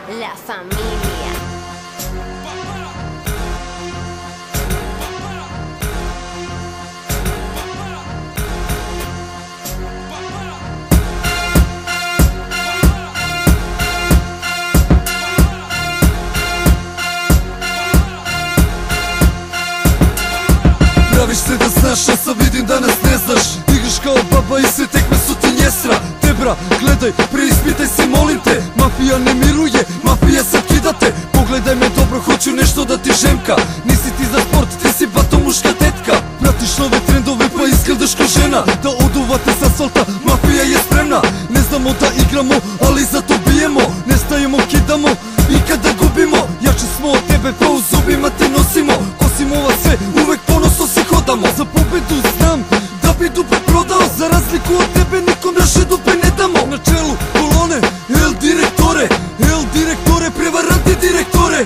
La familia. Praviš se da znaš, a sad vidim da nas ne znaš. Igraš kao baba i sve tekme su ti njesra. Tebra, gledaj, preispitaj se, molim te. Mafija ne miruje, mafija sad kidate. Pogledaj me dobro, hoću nešto da ti žemka. Nisi ti za sport, ti si bato muška tetka. Pratiš nove trendove pa izgledaš ko žena. Da oduvate s asfalta, mafija je spremna. Ne znamo da igramo, ali zato bijemo. Ne stajemo, kidamo i kada gubimo. Jači smo od tebe pa u zubima te nosimo. Kosimo vas sve, uvek ponosno se hodamo. Za pobedu znam da bi dupe prodao. Za razliku od tebe nikom naše dupe ne damo. Na čelu kolone, el direktore, prevaranti direktore.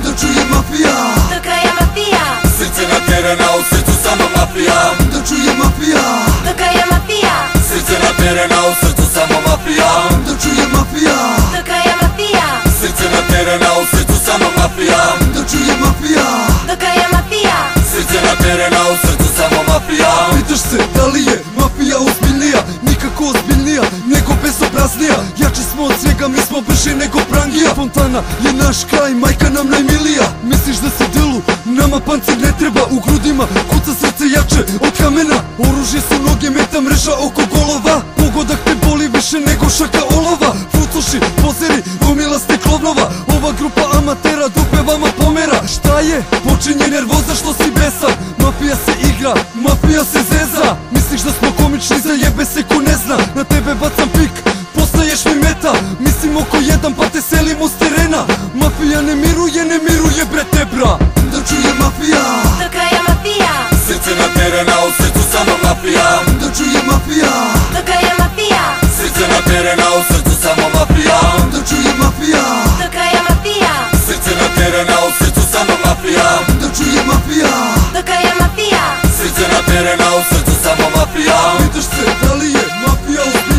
Da čuje mafija, Do kraja mafija, srce na terena, u srcu samo mafija. Da čuje mafija, do kraja mafija, srce na terena, u srcu samo mafija. Da čuje mafija, do kraja mafija, srce na terena, u srcu samo mafija. Da čuje mafija, do kraja mafija. srce na terena, u srcu samo mafija. Pitaš se da li je mafija ozbiljnija? Nikako ozbiljnija, nego bezobraznija. Jači smo od svega, mi smo brži nego prangija. Fontana je naš kraj, majka nam najmilija. Misliš da se dilu, nama pancir ne treba. U grudima kuca srce jače od kamena. Oružje su noge, meta mreža oko golova. Pogodak te boli više nego šaka olova. Fucoši, pozeri, gomila ste klovnova. Ova grupa amatera dupe vama pomera. Šta je? Počinje nervoza što si besan. Mafija se igra, mafija se zeza. Misliš da smo komični, zajebe se ko ne zna. Na tebe bacam pik, postaješ mi meta. Mislim oko jedan pa te selimo s terena. Mafija ne miruje bre tebra. Da čuje mafija, Do kraja mafija, srce na terena, u srcu samo mafija. Da čuje mafija, do kraja mafija, srce na terena, u srcu samo mafija. Da čuje mafija, do kraja mafija, srce na terena, u srcu samo mafija. Da čuje mafija, do kraja mafija. srce na terena, u srcu samo mafija. Pitaš se da li je mafija ozbiljnija?